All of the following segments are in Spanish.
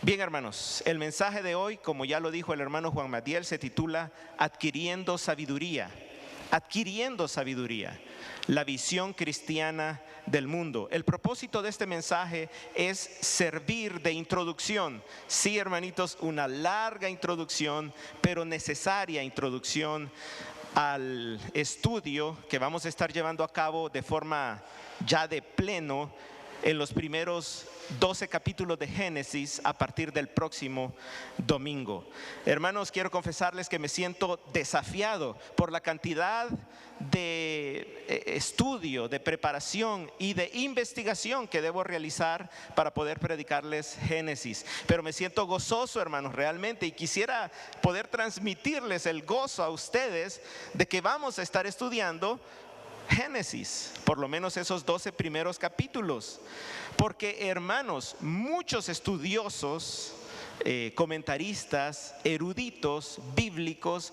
Bien, hermanos, el mensaje de hoy, como ya lo dijo el hermano Juan Matiel, se titula Adquiriendo sabiduría. Adquiriendo sabiduría, la visión cristiana del mundo. El propósito de este mensaje es servir de introducción. Sí, hermanitos, una larga introducción, pero necesaria introducción al estudio que vamos a estar llevando a cabo de forma ya de pleno en los primeros 12 capítulos de Génesis a partir del próximo domingo. Hermanos, quiero confesarles que me siento desafiado por la cantidad de estudio, de preparación y de investigación que debo realizar para poder predicarles Génesis. Pero me siento gozoso, hermanos, realmente, y quisiera poder transmitirles el gozo a ustedes de que vamos a estar estudiando Génesis, por lo menos esos 12 primeros capítulos, porque, hermanos, muchos estudiosos, comentaristas, eruditos bíblicos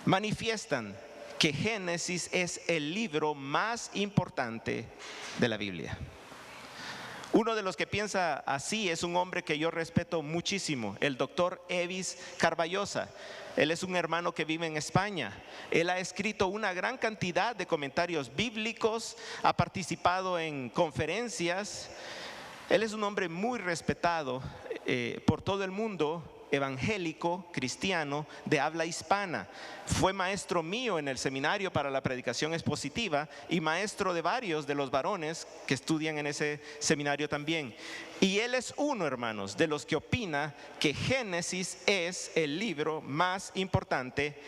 manifiestan que Génesis es el libro más importante de la Biblia. Uno de los que piensa así es un hombre que yo respeto muchísimo, el doctor Evis Carballosa. Él es un hermano que vive en España. Él ha escrito una gran cantidad de comentarios bíblicos, ha participado en conferencias. Él es un hombre muy respetado por todo el mundo, evangélico, cristiano, de habla hispana. Fue maestro mío en el seminario para la predicación expositiva y maestro de varios de los varones que estudian en ese seminario también. Y él es uno, hermanos, de los que opina que Génesis es el libro más importante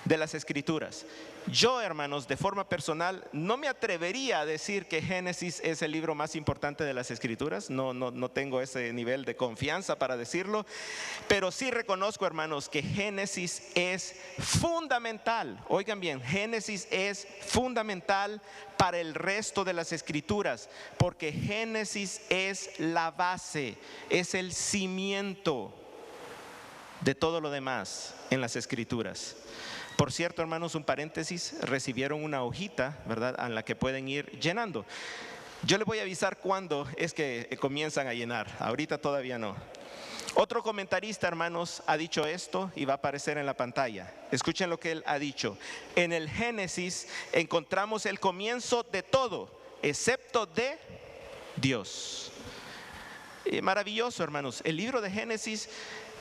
de las Escrituras. Yo, hermanos, de forma personal, no me atrevería a decir que Génesis es el libro más importante de las Escrituras. No tengo ese nivel de confianza para decirlo. Pero sí reconozco, hermanos, que Génesis es fundamental. Oigan bien, Génesis es fundamental para el resto de las Escrituras, porque Génesis es la base, es el cimiento de todo lo demás en las Escrituras. Por cierto, hermanos, un paréntesis, recibieron una hojita, ¿verdad?, en la que pueden ir llenando. Yo les voy a avisar cuándo es que comienzan a llenar, ahorita todavía no. Otro comentarista, hermanos, ha dicho esto y va a aparecer en la pantalla. Escuchen lo que él ha dicho. En el Génesis encontramos el comienzo de todo, excepto de Dios. Maravilloso, hermanos. El libro de Génesis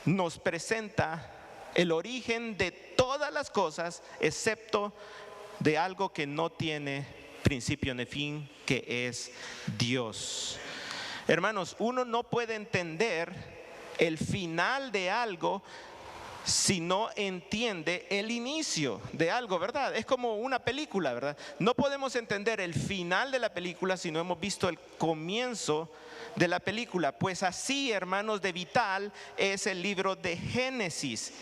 nos presenta el origen de todas las cosas, excepto de algo que no tiene principio ni fin, que es Dios. Hermanos, uno no puede entender el final de algo si no entiende el inicio de algo, ¿verdad? Es como una película, ¿verdad? No podemos entender el final de la película si no hemos visto el comienzo de la película. Pues así, hermanos, de vital es el libro de Génesis,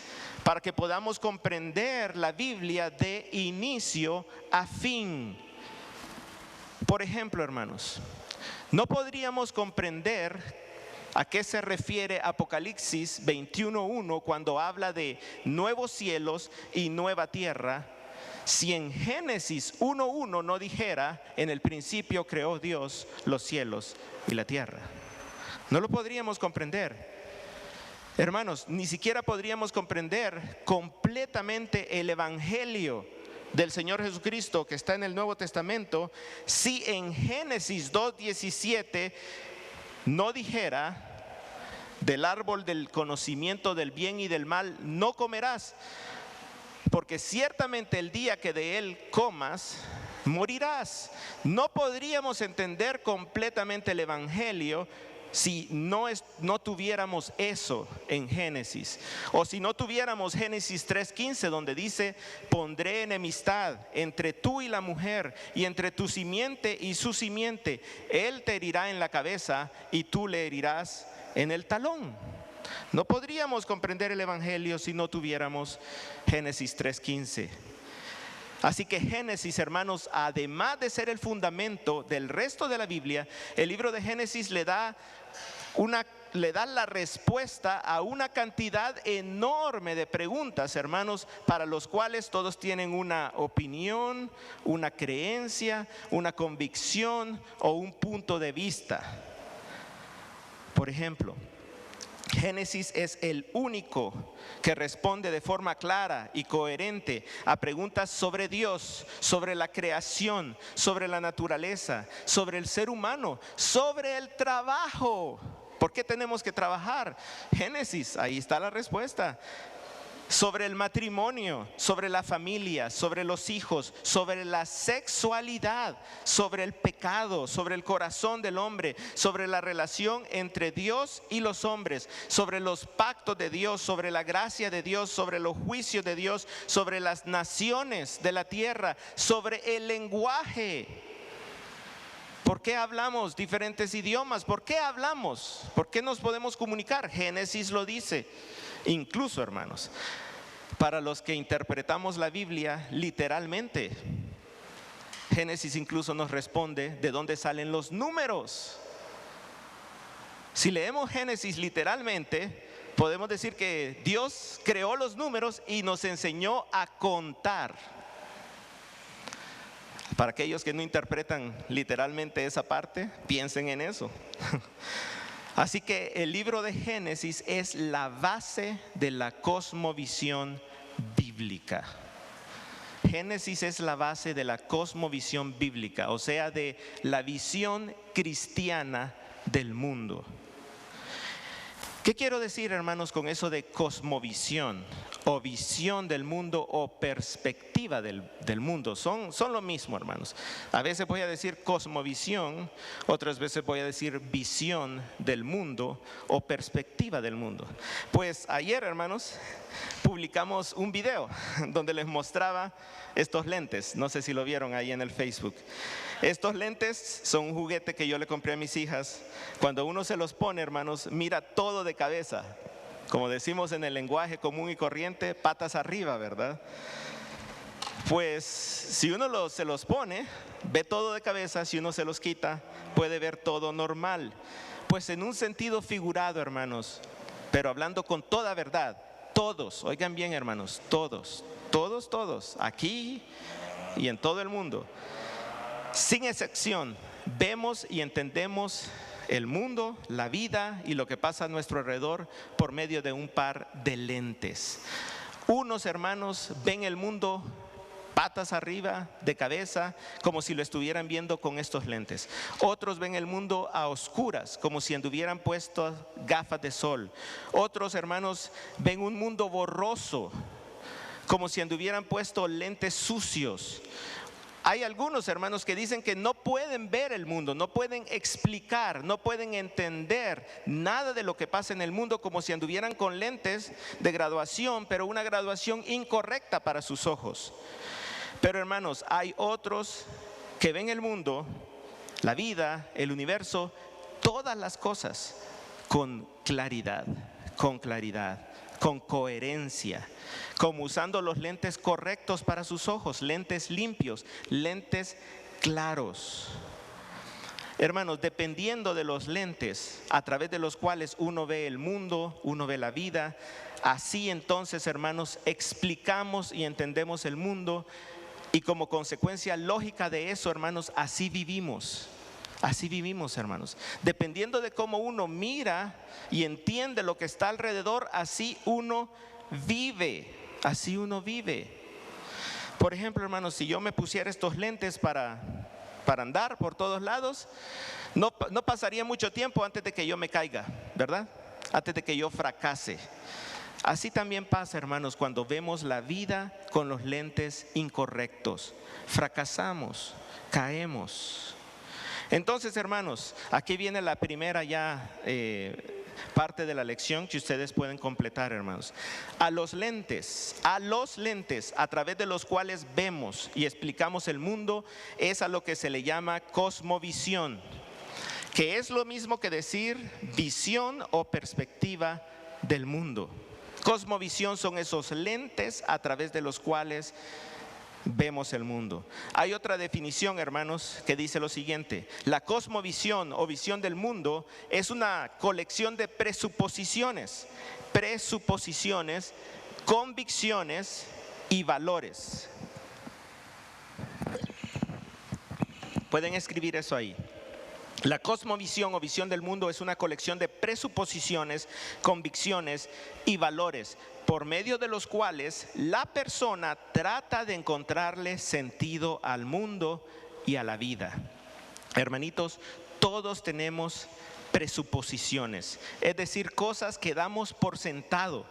para que podamos comprender la Biblia de inicio a fin. Por ejemplo, hermanos, no podríamos comprender a qué se refiere Apocalipsis 21:1 cuando habla de nuevos cielos y nueva tierra, si en Génesis 1:1 no dijera: en el principio creó Dios los cielos y la tierra. No lo podríamos comprender. Hermanos, ni siquiera podríamos comprender completamente el evangelio del Señor Jesucristo que está en el Nuevo Testamento si en Génesis 2:17 no dijera: del árbol del conocimiento del bien y del mal no comerás, porque ciertamente el día que de él comas morirás. No podríamos entender completamente el evangelio si no tuviéramos eso en Génesis, o si no tuviéramos Génesis 3:15, donde dice: pondré enemistad entre tú y la mujer, y entre tu simiente y su simiente. Él te herirá en la cabeza y tú le herirás en el talón. No podríamos comprender el evangelio si no tuviéramos Génesis 3:15. Así que Génesis, hermanos, además de ser el fundamento del resto de la Biblia, el libro de Génesis le da la respuesta a una cantidad enorme de preguntas, hermanos, para los cuales todos tienen una opinión, una creencia, una convicción o un punto de vista. Por ejemplo, Génesis es el único que responde de forma clara y coherente a preguntas sobre Dios, sobre la creación, sobre la naturaleza, sobre el ser humano, sobre el trabajo. ¿Por qué tenemos que trabajar? Génesis, ahí está la respuesta. Sobre el matrimonio, sobre la familia, sobre los hijos, sobre la sexualidad, sobre el pecado, sobre el corazón del hombre, sobre la relación entre Dios y los hombres, sobre los pactos de Dios, sobre la gracia de Dios, sobre los juicios de Dios, sobre las naciones de la tierra, sobre el lenguaje. ¿Por qué hablamos diferentes idiomas? ¿Por qué hablamos? ¿Por qué nos podemos comunicar? Génesis lo dice. Incluso, hermanos, para los que interpretamos la Biblia literalmente, Génesis incluso nos responde de dónde salen los números. Si leemos Génesis literalmente, podemos decir que Dios creó los números y nos enseñó a contar. Para aquellos que no interpretan literalmente esa parte, piensen en eso. Así que el libro de Génesis es la base de la cosmovisión bíblica. Génesis es la base de la cosmovisión bíblica, o sea, de la visión cristiana del mundo. ¿Qué quiero decir, hermanos, con eso de cosmovisión o visión del mundo o perspectiva del mundo? Son lo mismo, hermanos. A veces voy a decir cosmovisión, otras veces voy a decir visión del mundo o perspectiva del mundo. Pues ayer, hermanos, publicamos un video donde les mostraba estos lentes. No sé si lo vieron ahí en el Facebook. Estos lentes son un juguete que yo le compré a mis hijas. Cuando uno se los pone, hermanos, mira todo de cabeza. Como decimos en el lenguaje común y corriente, patas arriba, ¿verdad? Pues si uno se los pone, ve todo de cabeza. Si uno se los quita, puede ver todo normal. Pues en un sentido figurado, hermanos, pero hablando con toda verdad, todos, oigan bien, hermanos, todos, aquí y en todo el mundo, sin excepción, vemos y entendemos el mundo, la vida y lo que pasa a nuestro alrededor por medio de un par de lentes. Unos, hermanos, ven el mundo patas arriba, de cabeza, como si lo estuvieran viendo con estos lentes. Otros ven el mundo a oscuras, como si anduvieran puestos gafas de sol. Otros, hermanos, ven un mundo borroso, como si anduvieran puestos lentes sucios. Hay algunos, hermanos, que dicen que no pueden ver el mundo, no pueden explicar, no pueden entender nada de lo que pasa en el mundo, como si anduvieran con lentes de graduación, pero una graduación incorrecta para sus ojos. Pero, hermanos, hay otros que ven el mundo, la vida, el universo, todas las cosas con claridad, con coherencia, como usando los lentes correctos para sus ojos, lentes limpios, lentes claros. Hermanos, dependiendo de los lentes a través de los cuales uno ve el mundo, uno ve la vida, así entonces, hermanos, explicamos y entendemos el mundo, y como consecuencia lógica de eso, hermanos, así vivimos. Así vivimos, hermanos. Dependiendo de cómo uno mira y entiende lo que está alrededor, así uno vive. Así uno vive. Por ejemplo, hermanos, si yo me pusiera estos lentes para andar por todos lados, no pasaría mucho tiempo antes de que yo me caiga, ¿verdad? Antes de que yo fracase. Así también pasa, hermanos, cuando vemos la vida con los lentes incorrectos. Fracasamos, caemos. Entonces, hermanos, aquí viene la primera parte de la lección que ustedes pueden completar, hermanos. A los lentes a través de los cuales vemos y explicamos el mundo, es a lo que se le llama cosmovisión, que es lo mismo que decir visión o perspectiva del mundo. Cosmovisión son esos lentes a través de los cuales vemos el mundo. Hay otra definición, hermanos, que dice lo siguiente: la cosmovisión o visión del mundo es una colección de presuposiciones, convicciones y valores. Pueden escribir eso ahí. La cosmovisión o visión del mundo es una colección de presuposiciones, convicciones y valores por medio de los cuales la persona trata de encontrarle sentido al mundo y a la vida. Hermanitos, todos tenemos presuposiciones, es decir, cosas que damos por sentado.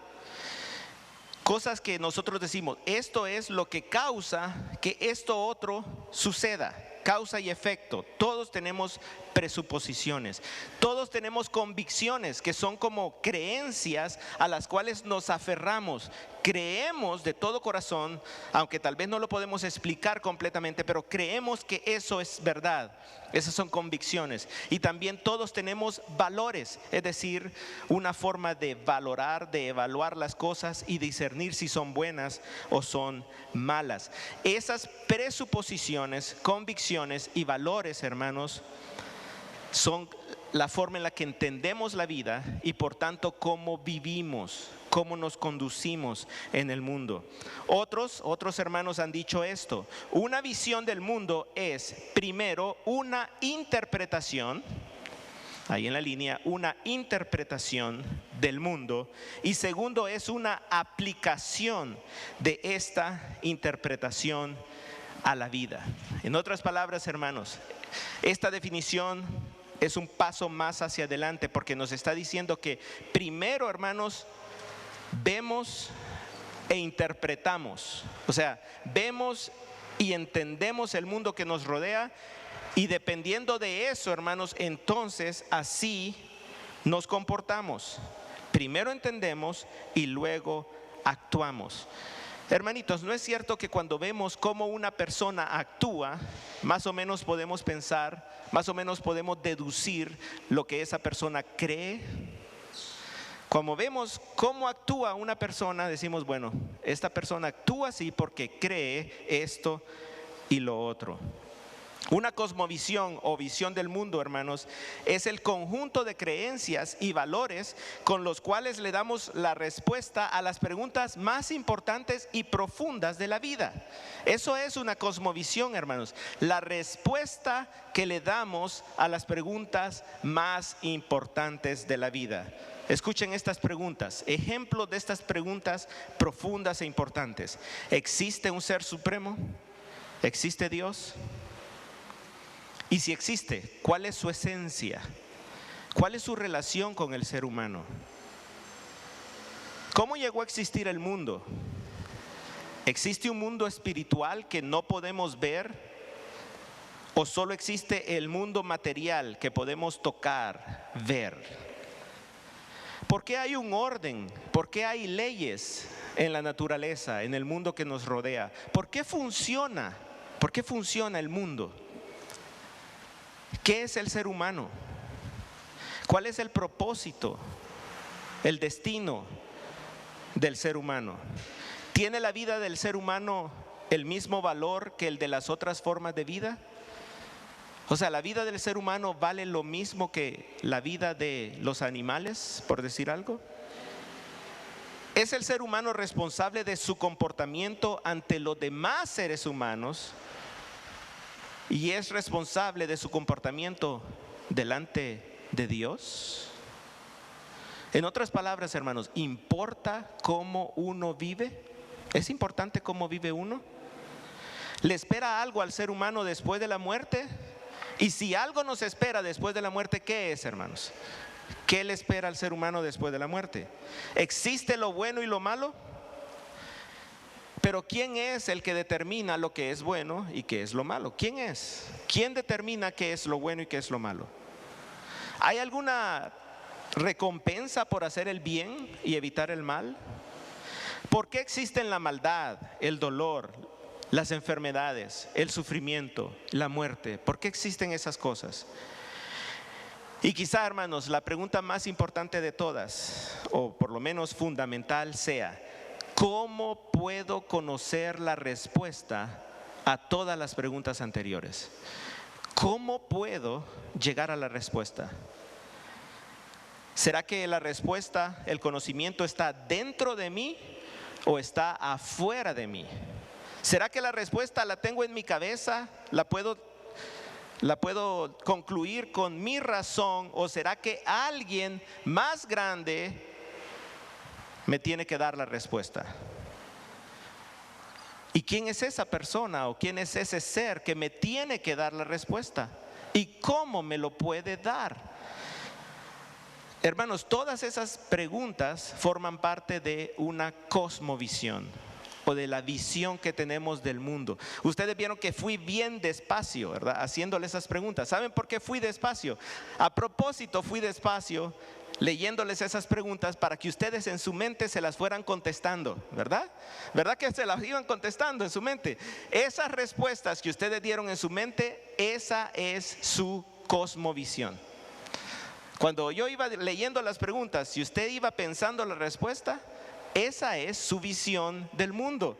Cosas que nosotros decimos, esto es lo que causa que esto otro suceda. Causa y efecto. Todos tenemos presuposiciones. Todos tenemos convicciones que son como creencias a las cuales nos aferramos. Creemos de todo corazón, aunque tal vez no lo podemos explicar completamente, pero creemos que eso es verdad. Esas son convicciones. Y también todos tenemos valores, es decir, una forma de valorar, de evaluar las cosas y discernir si son buenas o son malas. Esas presuposiciones, convicciones y valores, hermanos, son la forma en la que entendemos la vida y por tanto cómo vivimos, cómo nos conducimos en el mundo. Otros hermanos han dicho esto: una visión del mundo es, primero, una interpretación, ahí en la línea, una interpretación del mundo, y segundo, es una aplicación de esta interpretación a la vida. En otras palabras, hermanos, esta definición es un paso más hacia adelante porque nos está diciendo que primero, hermanos, vemos e interpretamos. O sea, vemos y entendemos el mundo que nos rodea y dependiendo de eso, hermanos, entonces así nos comportamos. Primero entendemos y luego actuamos. Hermanitos, ¿no es cierto que cuando vemos cómo una persona actúa, más o menos podemos pensar, más o menos podemos deducir lo que esa persona cree? Como vemos cómo actúa una persona, decimos, bueno, esta persona actúa así porque cree esto y lo otro. Una cosmovisión o visión del mundo, hermanos, es el conjunto de creencias y valores con los cuales le damos la respuesta a las preguntas más importantes y profundas de la vida. Eso es una cosmovisión, hermanos, la respuesta que le damos a las preguntas más importantes de la vida. Escuchen estas preguntas, ejemplos de estas preguntas profundas e importantes. ¿Existe un ser supremo? ¿Existe Dios? Y si existe, ¿cuál es su esencia? ¿Cuál es su relación con el ser humano? ¿Cómo llegó a existir el mundo? ¿Existe un mundo espiritual que no podemos ver? ¿O solo existe el mundo material que podemos tocar, ver? ¿Por qué hay un orden? ¿Por qué hay leyes en la naturaleza, en el mundo que nos rodea? ¿Por qué funciona? ¿Por qué funciona el mundo? ¿Qué es el ser humano? ¿Cuál es el propósito, el destino del ser humano? ¿Tiene la vida del ser humano el mismo valor que el de las otras formas de vida? O sea, ¿la vida del ser humano vale lo mismo que la vida de los animales, por decir algo? ¿Es el ser humano responsable de su comportamiento ante los demás seres humanos? ¿Y es responsable de su comportamiento delante de Dios? En otras palabras, hermanos, ¿importa cómo uno vive? ¿Es importante cómo vive uno? ¿Le espera algo al ser humano después de la muerte? Y si algo nos espera después de la muerte, ¿qué es, hermanos? ¿Qué le espera al ser humano después de la muerte? ¿Existe lo bueno y lo malo? Pero ¿quién es el que determina lo que es bueno y qué es lo malo? ¿Quién es? ¿Quién determina qué es lo bueno y qué es lo malo? ¿Hay alguna recompensa por hacer el bien y evitar el mal? ¿Por qué existen la maldad, el dolor, las enfermedades, el sufrimiento, la muerte? ¿Por qué existen esas cosas? Y quizá, hermanos, la pregunta más importante de todas, o por lo menos fundamental, sea: ¿cómo puedo conocer la respuesta a todas las preguntas anteriores? ¿Cómo puedo llegar a la respuesta? ¿Será que la respuesta, el conocimiento está dentro de mí o está afuera de mí? ¿Será que la respuesta la tengo en mi cabeza? ¿La puedo ¿La puedo concluir con mi razón o será que alguien más grande me tiene que dar la respuesta? ¿Y quién es esa persona o quién es ese ser que me tiene que dar la respuesta? ¿Y cómo me lo puede dar? Hermanos, todas esas preguntas forman parte de una cosmovisión o de la visión que tenemos del mundo. Ustedes vieron que fui bien despacio, ¿verdad? Haciéndole esas preguntas. ¿Saben por qué fui despacio? A propósito, fui despacio leyéndoles esas preguntas para que ustedes en su mente se las fueran contestando, ¿verdad? ¿Verdad que se las iban contestando en su mente? Esas respuestas que ustedes dieron en su mente, esa es su cosmovisión. Cuando yo iba leyendo las preguntas, si usted iba pensando la respuesta, esa es su visión del mundo.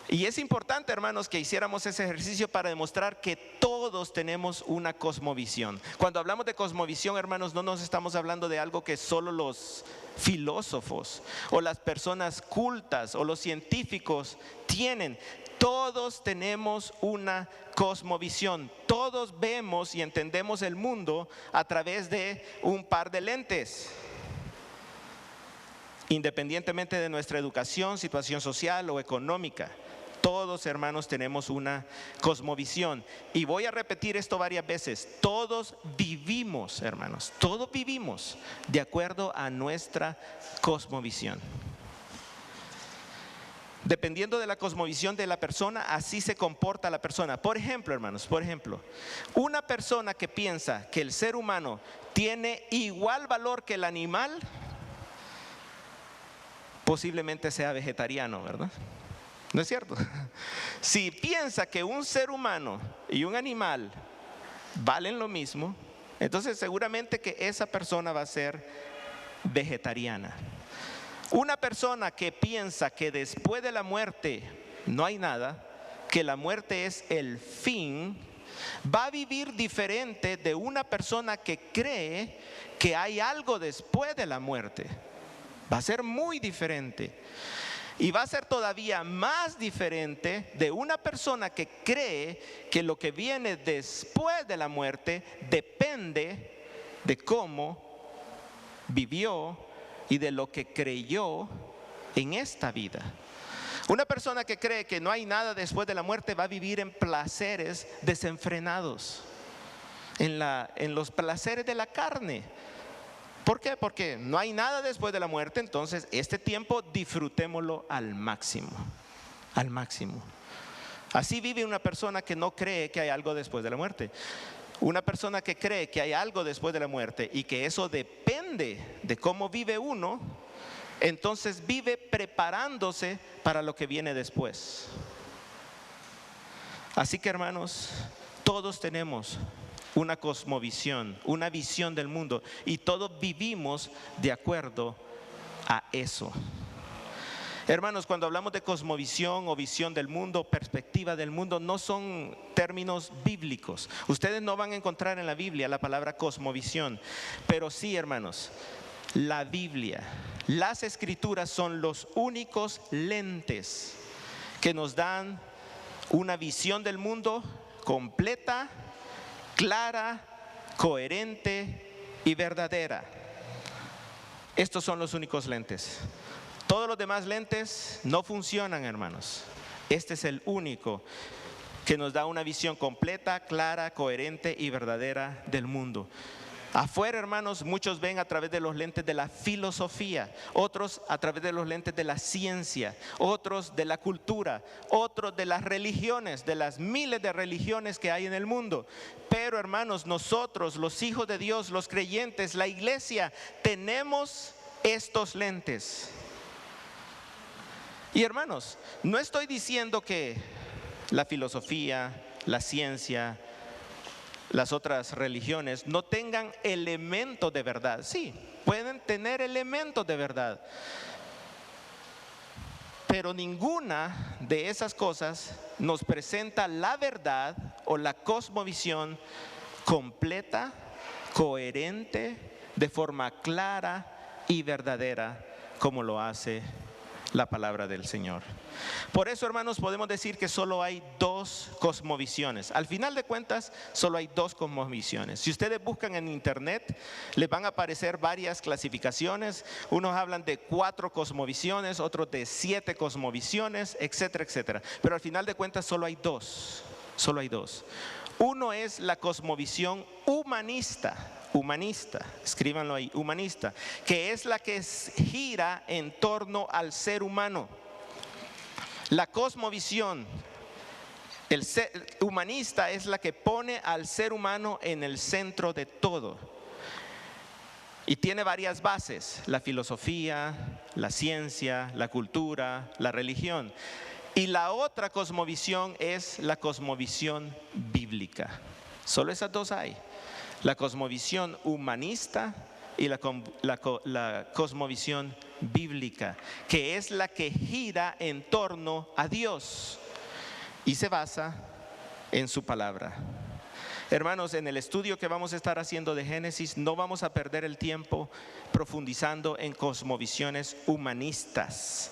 Y es importante, hermanos, que hiciéramos ese ejercicio para demostrar que todos tenemos una cosmovisión. Cuando hablamos de cosmovisión, hermanos, no nos estamos hablando de algo que solo los filósofos o las personas cultas o los científicos tienen. Todos tenemos una cosmovisión. Todos vemos y entendemos el mundo a través de un par de lentes. Independientemente de nuestra educación, situación social o económica, todos, hermanos, tenemos una cosmovisión. Y voy a repetir esto varias veces. Todos vivimos, hermanos, todos vivimos de acuerdo a nuestra cosmovisión. Dependiendo de la cosmovisión de la persona, así se comporta la persona. Por ejemplo, hermanos, una persona que piensa que el ser humano tiene igual valor que el animal, posiblemente sea vegetariano, ¿verdad? ¿No es cierto? Si piensa que un ser humano y un animal valen lo mismo, entonces seguramente que esa persona va a ser vegetariana. Una persona que piensa que después de la muerte no hay nada, que la muerte es el fin, va a vivir diferente de una persona que cree que hay algo después de la muerte. Va a ser muy diferente. Y va a ser todavía más diferente de una persona que cree que lo que viene después de la muerte depende de cómo vivió y de lo que creyó en esta vida. Una persona que cree que no hay nada después de la muerte va a vivir en placeres desenfrenados, en los placeres de la carne. ¿Por qué? Porque no hay nada después de la muerte, entonces este tiempo disfrutémoslo al máximo, al máximo. Así vive una persona que no cree que hay algo después de la muerte. Una persona que cree que hay algo después de la muerte y que eso depende de cómo vive uno, entonces vive preparándose para lo que viene después. Así que, hermanos, todos tenemos una cosmovisión, una visión del mundo, y todos vivimos de acuerdo a eso. Hermanos, cuando hablamos de cosmovisión o visión del mundo, perspectiva del mundo, no son términos bíblicos. Ustedes no van a encontrar en la Biblia la palabra cosmovisión, pero sí, hermanos, la Biblia, las Escrituras son los únicos lentes que nos dan una visión del mundo completa, clara, coherente y verdadera. Estos son los únicos lentes. Todos los demás lentes no funcionan, hermanos. Este es el único que nos da una visión completa, clara, coherente y verdadera del mundo. Afuera, hermanos, muchos ven a través de los lentes de la filosofía, otros a través de los lentes de la ciencia, otros de la cultura, otros de las religiones, de las miles de religiones que hay en el mundo. Pero, hermanos, nosotros, los hijos de Dios, los creyentes, la iglesia, tenemos estos lentes. Y, hermanos, no estoy diciendo que la filosofía, la ciencia, las otras religiones no tengan elementos de verdad. Sí, pueden tener elementos de verdad, pero ninguna de esas cosas nos presenta la verdad o la cosmovisión completa, coherente, de forma clara y verdadera, como lo hace la palabra del Señor. Por eso, hermanos, podemos decir que solo hay dos cosmovisiones. Al final de cuentas, solo hay dos cosmovisiones. Si ustedes buscan en internet, les van a aparecer varias clasificaciones. Unos hablan de 4 cosmovisiones, otros de 7 cosmovisiones, etcétera, etcétera. Pero al final de cuentas, solo hay dos. Solo hay dos. Uno es la cosmovisión humanista, escríbanlo ahí, humanista, que es la que gira en torno al ser humano. La cosmovisión humanista es la que pone al ser humano en el centro de todo. Y tiene varias bases: la filosofía, la ciencia, la cultura, la religión. Y la otra cosmovisión es la cosmovisión bíblica. Solo esas dos hay: la cosmovisión humanista y la cosmovisión bíblica, que es la que gira en torno a Dios y se basa en su palabra. Hermanos, en el estudio que vamos a estar haciendo de Génesis, no vamos a perder el tiempo profundizando en cosmovisiones humanistas.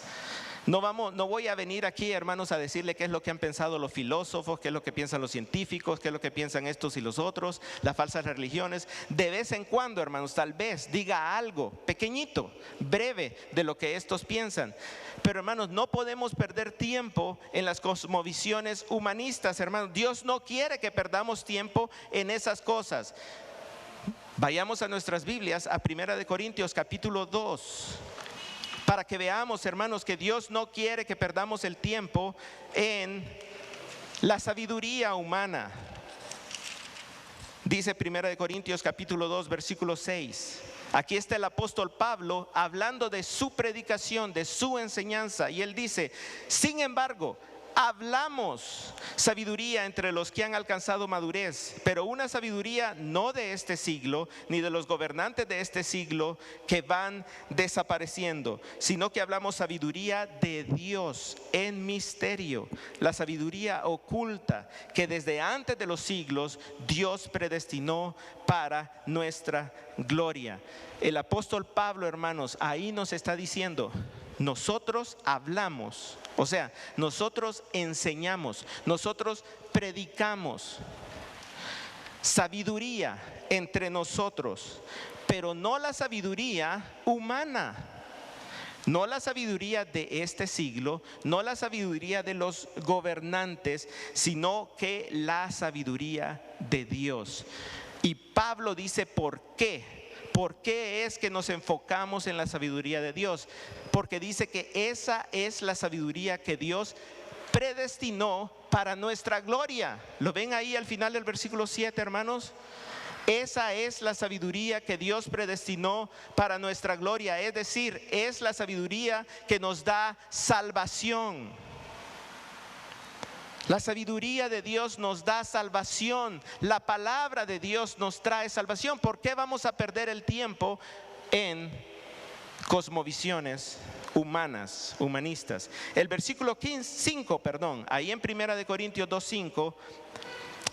No voy a venir aquí, hermanos, a decirle qué es lo que han pensado los filósofos, qué es lo que piensan los científicos, qué es lo que piensan estos y los otros, las falsas religiones. De vez en cuando, hermanos, tal vez diga algo pequeñito, breve, de lo que estos piensan. Pero, hermanos, no podemos perder tiempo en las cosmovisiones humanistas, hermanos. Dios no quiere que perdamos tiempo en esas cosas. Vayamos a nuestras Biblias, a 1 Corintios capítulo 2. Para que veamos, hermanos, que Dios no quiere que perdamos el tiempo en la sabiduría humana. Dice 1 Corintios capítulo 2 versículo 6. Aquí está el apóstol Pablo hablando de su predicación, de su enseñanza, y él dice: sin embargo, hablamos sabiduría entre los que han alcanzado madurez, pero una sabiduría no de este siglo, ni de los gobernantes de este siglo que van desapareciendo, sino que hablamos sabiduría de Dios en misterio, la sabiduría oculta que desde antes de los siglos Dios predestinó para nuestra gloria. El apóstol Pablo, hermanos, ahí nos está diciendo: nosotros hablamos, o sea, nosotros enseñamos, nosotros predicamos sabiduría entre nosotros, pero no la sabiduría humana, no la sabiduría de este siglo, no la sabiduría de los gobernantes, sino que la sabiduría de Dios. Y Pablo dice: ¿por qué? ¿Por qué es que nos enfocamos en la sabiduría de Dios? Porque dice que esa es la sabiduría que Dios predestinó para nuestra gloria. ¿Lo ven ahí al final del versículo 7, hermanos? Esa es la sabiduría que Dios predestinó para nuestra gloria. Es decir, es la sabiduría que nos da salvación. La sabiduría de Dios nos da salvación. La palabra de Dios nos trae salvación. ¿Por qué vamos a perder el tiempo en cosmovisiones humanas, humanistas? El versículo 5, ahí en 1 Corintios 2:5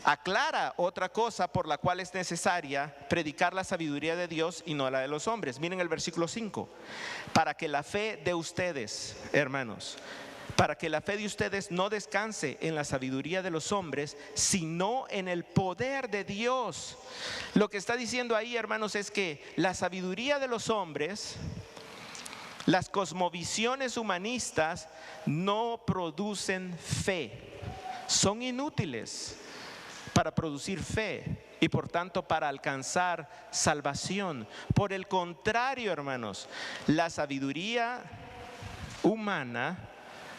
aclara otra cosa por la cual es necesaria predicar la sabiduría de Dios y no la de los hombres. Miren el versículo 5: para que la fe de ustedes, hermanos, para que la fe de ustedes no descanse en la sabiduría de los hombres, sino en el poder de Dios. Lo que está diciendo ahí, hermanos, es que la sabiduría de los hombres, las cosmovisiones humanistas, no producen fe. Son inútiles para producir fe y por tanto para alcanzar salvación. Por el contrario, hermanos, la sabiduría humana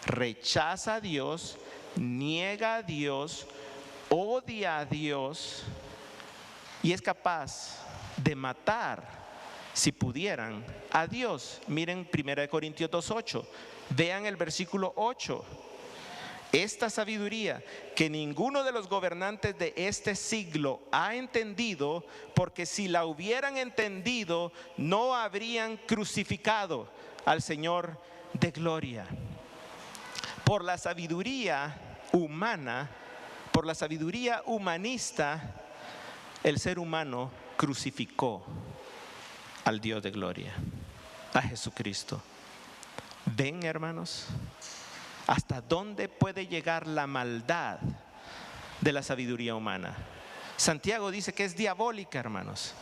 rechaza a Dios, niega a Dios, odia a Dios y es capaz de matar, si pudieran, a Dios. Miren 1 Corintios 2:8. Vean el versículo 8. Esta sabiduría que ninguno de los gobernantes de este siglo ha entendido, porque si la hubieran entendido, no habrían crucificado al Señor de gloria. Por la sabiduría humana, por la sabiduría humanista, el ser humano crucificó al Dios de gloria, a Jesucristo. ¿Ven, hermanos? ¿Hasta dónde puede llegar la maldad de la sabiduría humana? Santiago dice que es diabólica, hermanos.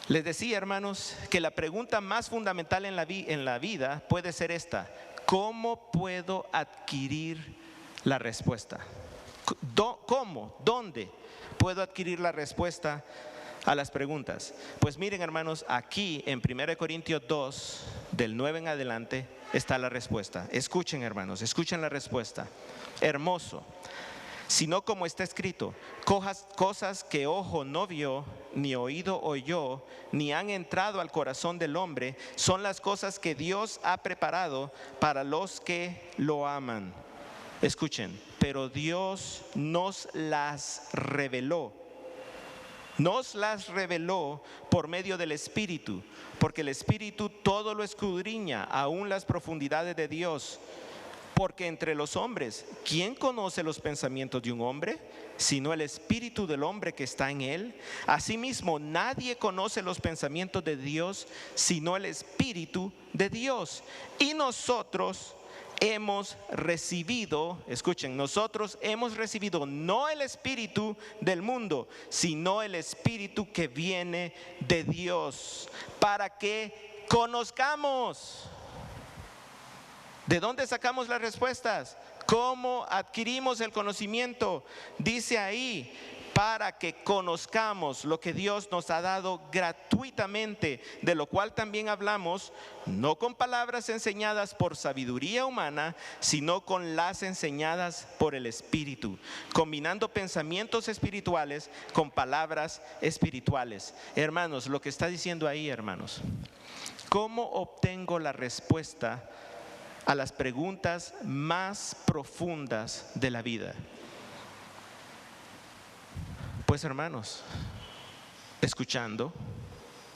Les decía, hermanos, que la pregunta más fundamental en la vida puede ser esta: ¿cómo puedo adquirir la respuesta? ¿Cómo? ¿Dónde puedo adquirir la respuesta a las preguntas? Pues miren, hermanos, aquí en 1 Corintios 2, del 9 en adelante, está la respuesta. Escuchen, hermanos, escuchen la respuesta. Hermoso. Sino como está escrito, cosas que ojo no vio, ni oído oyó, ni han entrado al corazón del hombre, son las cosas que Dios ha preparado para los que lo aman. Escuchen, pero Dios nos las reveló. Nos las reveló por medio del Espíritu, porque el Espíritu todo lo escudriña, aún las profundidades de Dios. Porque entre los hombres, ¿quién conoce los pensamientos de un hombre? Sino el espíritu del hombre que está en él. Asimismo, nadie conoce los pensamientos de Dios, sino el espíritu de Dios. Y nosotros hemos recibido, escuchen, nosotros hemos recibido no el espíritu del mundo, sino el espíritu que viene de Dios, para que conozcamos. ¿De dónde sacamos las respuestas? ¿Cómo adquirimos el conocimiento? Dice ahí, para que conozcamos lo que Dios nos ha dado gratuitamente, de lo cual también hablamos, no con palabras enseñadas por sabiduría humana, sino con las enseñadas por el Espíritu, combinando pensamientos espirituales con palabras espirituales. Hermanos, lo que está diciendo ahí, hermanos, ¿cómo obtengo la respuesta a las preguntas más profundas de la vida? Pues, hermanos, escuchando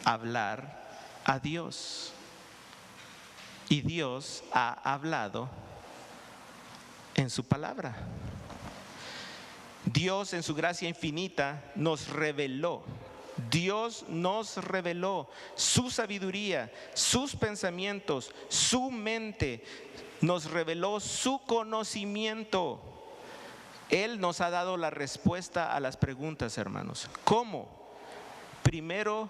hablar a Dios. Y Dios ha hablado en su palabra. Dios en su gracia infinita nos reveló. Dios nos reveló su sabiduría, sus pensamientos, su mente, nos reveló su conocimiento. Él nos ha dado la respuesta a las preguntas, hermanos. ¿Cómo? Primero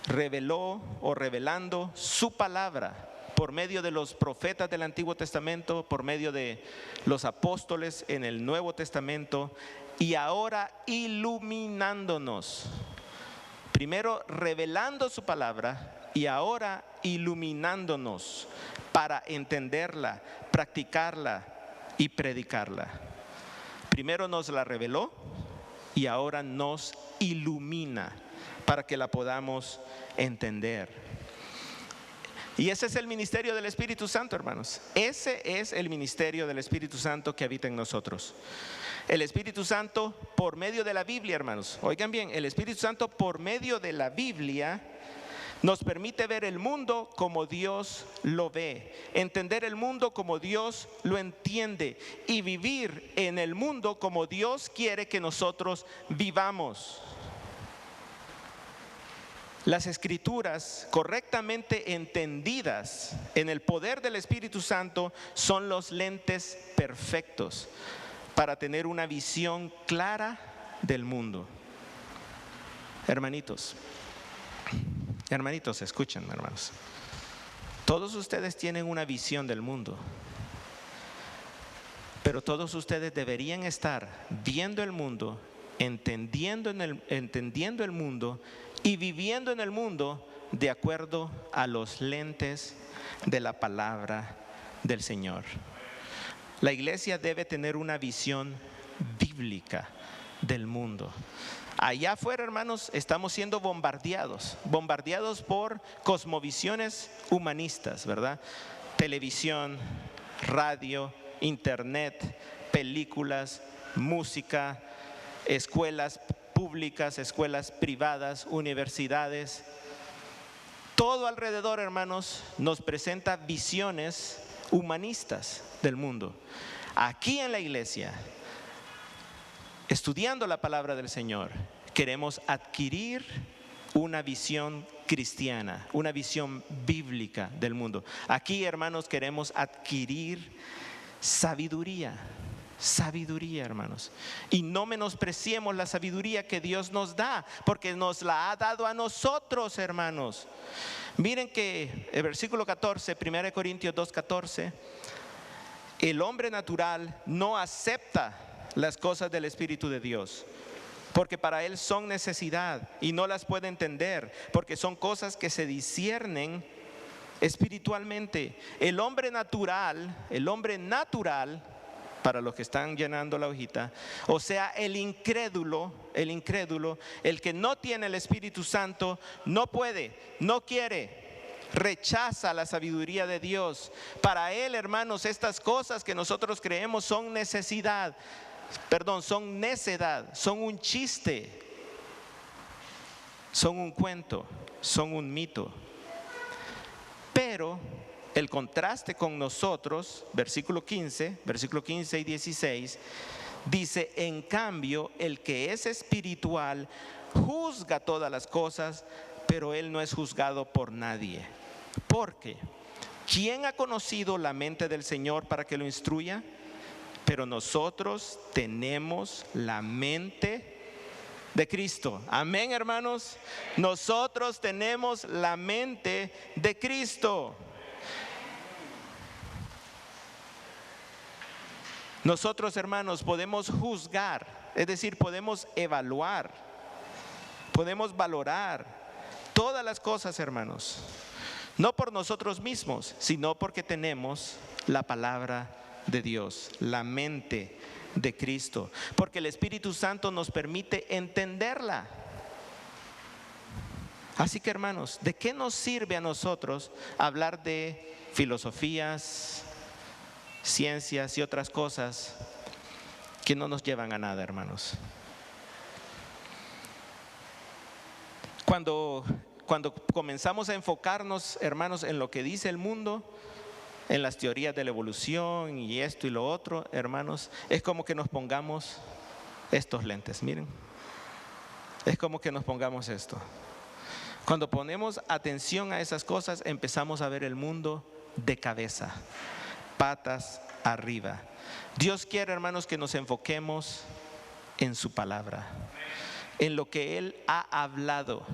reveló o revelando su palabra por medio de los profetas del Antiguo Testamento, por medio de los apóstoles en el Nuevo Testamento, y ahora iluminándonos. Primero revelando su palabra y ahora iluminándonos para entenderla, practicarla y predicarla. Primero nos la reveló y ahora nos ilumina para que la podamos entender. Y ese es el ministerio del Espíritu Santo, hermanos. Ese es el ministerio del Espíritu Santo que habita en nosotros. El Espíritu Santo por medio de la Biblia, hermanos. Oigan bien, el Espíritu Santo por medio de la Biblia nos permite ver el mundo como Dios lo ve, entender el mundo como Dios lo entiende y vivir en el mundo como Dios quiere que nosotros vivamos. Las Escrituras correctamente entendidas en el poder del Espíritu Santo son los lentes perfectos para tener una visión clara del mundo. Hermanitos, escuchen, hermanos. Todos ustedes tienen una visión del mundo, pero todos ustedes deberían estar viendo el mundo, entendiendo el mundo y viviendo en el mundo de acuerdo a los lentes de la palabra del Señor. La iglesia debe tener una visión bíblica del mundo. Allá afuera, hermanos, estamos siendo bombardeados por cosmovisiones humanistas, ¿verdad? Televisión, radio, internet, películas, música, escuelas públicas, escuelas privadas, universidades. Todo alrededor, hermanos, nos presenta visiones humanistas del mundo. Aquí en la iglesia, estudiando la palabra del Señor, queremos adquirir una visión cristiana, una visión bíblica del mundo. Aquí, hermanos, queremos adquirir sabiduría. Sabiduría, hermanos. Y no menospreciemos la sabiduría que Dios nos da, porque nos la ha dado a nosotros, hermanos. Miren que el versículo 14, 1 Corintios 2:14, el hombre natural no acepta las cosas del Espíritu de Dios, porque para él son necesidad y no las puede entender, porque son cosas que se disciernen espiritualmente. El hombre natural, para los que están llenando la hojita, o sea, el incrédulo, el que no tiene el Espíritu Santo, no puede, no quiere, rechaza la sabiduría de Dios. Para él, hermanos, estas cosas que nosotros creemos son necedad, son un chiste, son un cuento, son un mito. Pero el contraste con nosotros, versículo 15 y 16, dice: en cambio, el que es espiritual juzga todas las cosas, pero él no es juzgado por nadie. Porque ¿quién ha conocido la mente del Señor para que lo instruya? Pero nosotros tenemos la mente de Cristo. Amén, hermanos. Nosotros tenemos la mente de Cristo. Nosotros, hermanos, podemos juzgar, es decir, podemos evaluar, podemos valorar todas las cosas, hermanos, no por nosotros mismos, sino porque tenemos la palabra de Dios, la mente de Cristo, porque el Espíritu Santo nos permite entenderla. Así que, hermanos, ¿de qué nos sirve a nosotros hablar de filosofías, ciencias y otras cosas que no nos llevan a nada, hermanos? Cuando comenzamos a enfocarnos, hermanos, en lo que dice el mundo, en las teorías de la evolución y esto y lo otro, hermanos, es como que nos pongamos estos lentes, miren. Es como que nos pongamos esto. Cuando ponemos atención a esas cosas, empezamos a ver el mundo de cabeza, patas arriba. Dios quiere, hermanos, que nos enfoquemos en su palabra, en lo que Él ha hablado,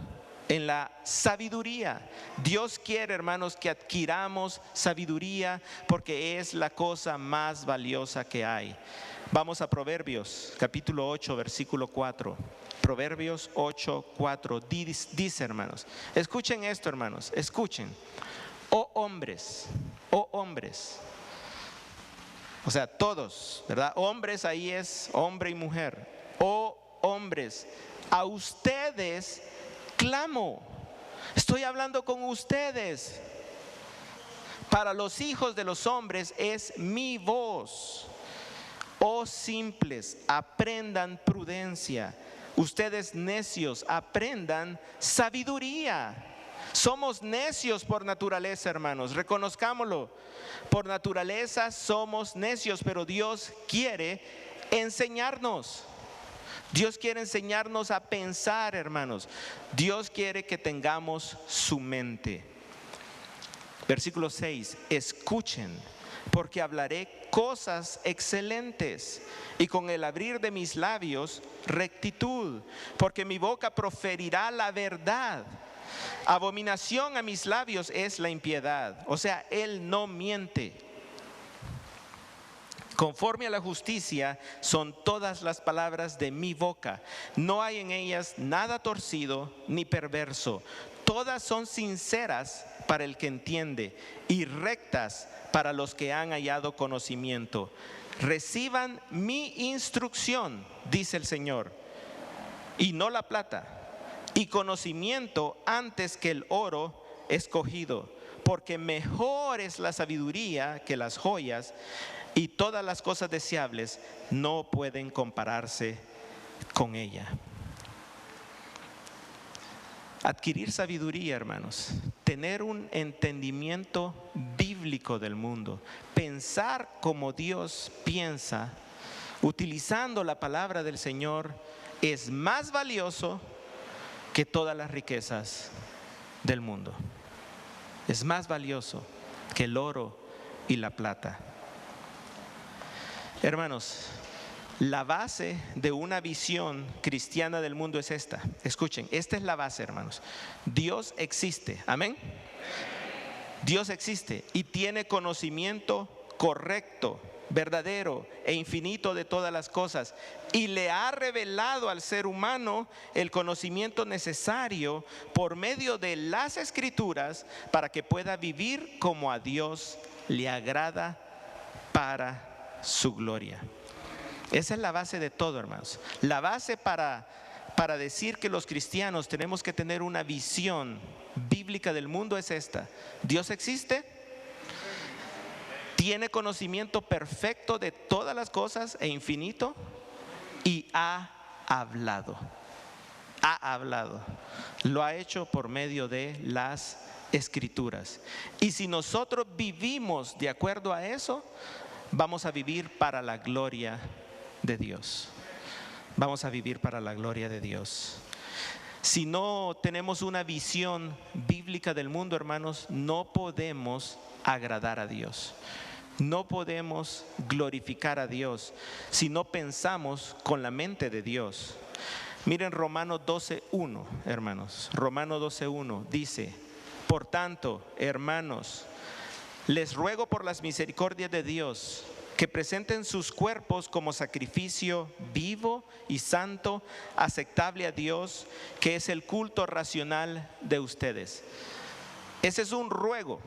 en la sabiduría. Dios quiere, hermanos, que adquiramos sabiduría, porque es la cosa más valiosa que hay. Vamos a Proverbios, capítulo 8, versículo 4. Proverbios 8, 4 dice, hermanos, escuchen esto, hermanos, escuchen. Oh hombres, o sea, todos, ¿verdad? Hombres, ahí es hombre y mujer. Oh hombres, a ustedes clamo. Estoy hablando con ustedes. Para los hijos de los hombres es mi voz. Oh simples, aprendan prudencia. Ustedes necios, aprendan sabiduría. Somos necios por naturaleza, hermanos, reconozcámoslo. Por naturaleza somos necios, pero Dios quiere enseñarnos. Dios quiere enseñarnos a pensar, hermanos. Dios quiere que tengamos su mente. Versículo 6, escuchen, porque hablaré cosas excelentes, y con el abrir de mis labios rectitud, porque mi boca proferirá la verdad. Abominación a mis labios es la impiedad, o sea, Él no miente. Conforme a la justicia son todas las palabras de mi boca, no hay en ellas nada torcido ni perverso. Todas son sinceras para el que entiende y rectas para los que han hallado conocimiento. Reciban mi instrucción, dice el Señor, y no la plata, y conocimiento antes que el oro escogido, porque mejor es la sabiduría que las joyas, y todas las cosas deseables no pueden compararse con ella. Adquirir sabiduría, hermanos, tener un entendimiento bíblico del mundo, pensar como Dios piensa, utilizando la palabra del Señor, es más valioso que todas las riquezas del mundo. Es más valioso que el oro y la plata. Hermanos, la base de una visión cristiana del mundo es esta. Escuchen, esta es la base, hermanos. Dios existe, amén. Dios existe y tiene conocimiento correcto, verdadero e infinito de todas las cosas, y le ha revelado al ser humano el conocimiento necesario por medio de las Escrituras para que pueda vivir como a Dios le agrada para su gloria. Esa es la base de todo, hermanos. La base para decir que los cristianos tenemos que tener una visión bíblica del mundo es esta: Dios existe, tiene conocimiento perfecto de todas las cosas e infinito, y ha hablado. Lo ha hecho por medio de las Escrituras. Y si nosotros vivimos de acuerdo a eso, vamos a vivir para la gloria de Dios. Vamos a vivir para la gloria de Dios. Si no tenemos una visión bíblica del mundo, hermanos, no podemos agradar a Dios. No podemos glorificar a Dios si no pensamos con la mente de Dios. Miren Romanos 12:1, hermanos. Romanos 12:1 dice: por tanto, hermanos, les ruego por las misericordias de Dios que presenten sus cuerpos como sacrificio vivo y santo, aceptable a Dios, que es el culto racional de ustedes. Ese es un ruego.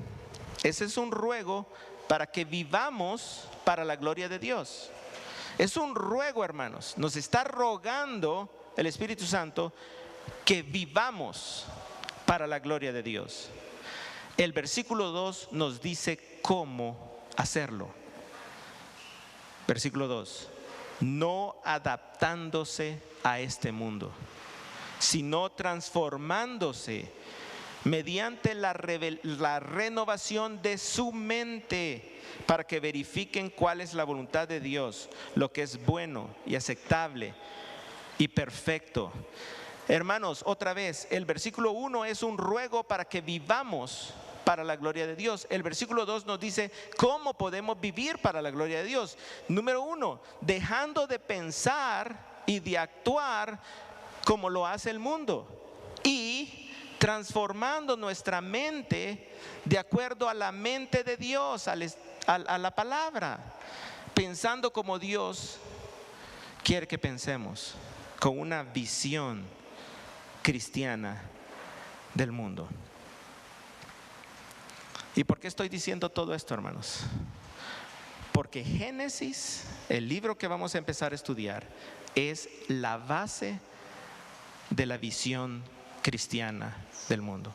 Ese es un ruego para que vivamos para la gloria de Dios. Es un ruego, hermanos. Nos está rogando el Espíritu Santo que vivamos para la gloria de Dios. El versículo 2 nos dice cómo hacerlo. Versículo 2: no adaptándose a este mundo, sino transformándose mediante la renovación de su mente, para que verifiquen cuál es la voluntad de Dios, lo que es bueno y aceptable y perfecto. Hermanos, otra vez, el versículo 1 es un ruego para que vivamos para la gloria de Dios. El versículo 2 nos dice cómo podemos vivir para la gloria de Dios. Número 1, dejando de pensar y de actuar como lo hace el mundo, y transformando nuestra mente de acuerdo a la mente de Dios, a la palabra, pensando como Dios quiere que pensemos, con una visión cristiana del mundo. ¿Y por qué estoy diciendo todo esto, hermanos? Porque Génesis, el libro que vamos a empezar a estudiar, es la base de la visión cristiana del mundo.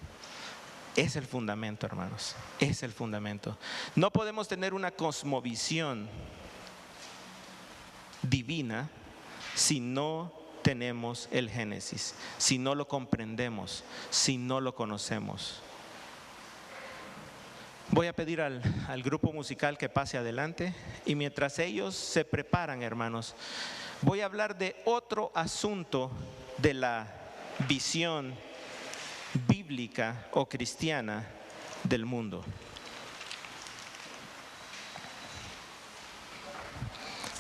Es el fundamento, hermanos, es el fundamento. No podemos tener una cosmovisión divina si no tenemos el Génesis, si no lo comprendemos, si no lo conocemos. Voy a pedir al grupo musical que pase adelante, y mientras ellos se preparan, hermanos, voy a hablar de otro asunto de la visión bíblica o cristiana del mundo.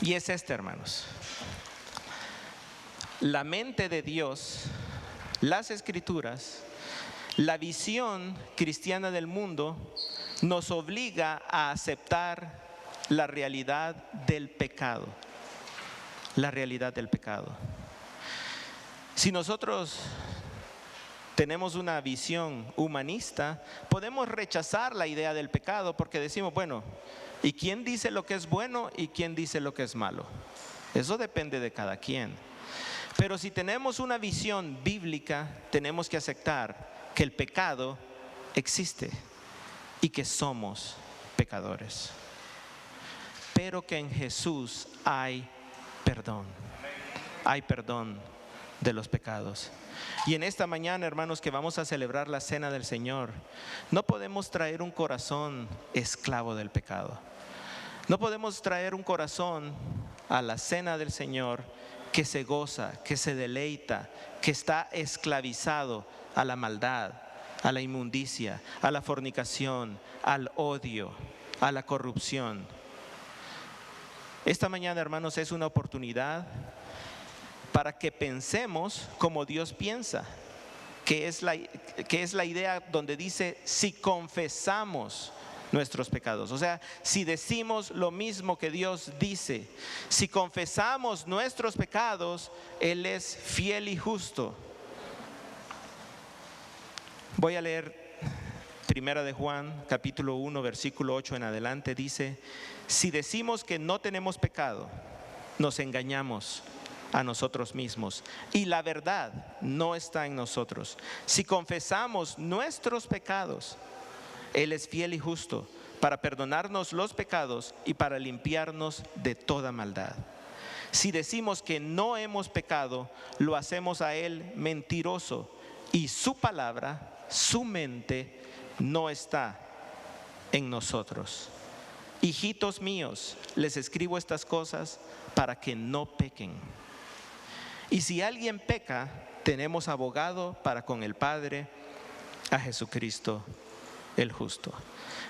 Y es este, hermanos: la mente de Dios, las Escrituras, la visión cristiana del mundo nos obliga a aceptar la realidad del pecado. La realidad del pecado. Si nosotros tenemos una visión humanista, podemos rechazar la idea del pecado porque decimos, bueno, ¿y quién dice lo que es bueno y quién dice lo que es malo? Eso depende de cada quien. Pero si tenemos una visión bíblica, tenemos que aceptar que el pecado existe y que somos pecadores, pero que en Jesús hay perdón. Hay perdón de los pecados. Y en esta mañana, hermanos, que vamos a celebrar la cena del Señor, no podemos traer un corazón esclavo del pecado. No podemos traer un corazón a la cena del Señor que se goza, que se deleita, que está esclavizado a la maldad, a la inmundicia, a la fornicación, al odio, a la corrupción. Esta mañana, hermanos, es una oportunidad para que pensemos como Dios piensa, que es la idea donde dice: si confesamos nuestros pecados. O sea, si decimos lo mismo que Dios dice, si confesamos nuestros pecados, Él es fiel y justo. Voy a leer Primera de Juan, capítulo 1, versículo 8 en adelante. Dice: si decimos que no tenemos pecado, nos engañamos a nosotros mismos y la verdad no está en nosotros. Si confesamos nuestros pecados, Él es fiel y justo para perdonarnos los pecados y para limpiarnos de toda maldad. Si decimos que no hemos pecado, lo hacemos a Él mentiroso y su palabra, su mente, no está en nosotros. Hijitos míos, les escribo estas cosas para que no pequen. Y si alguien peca, tenemos abogado para con el Padre, a Jesucristo el justo.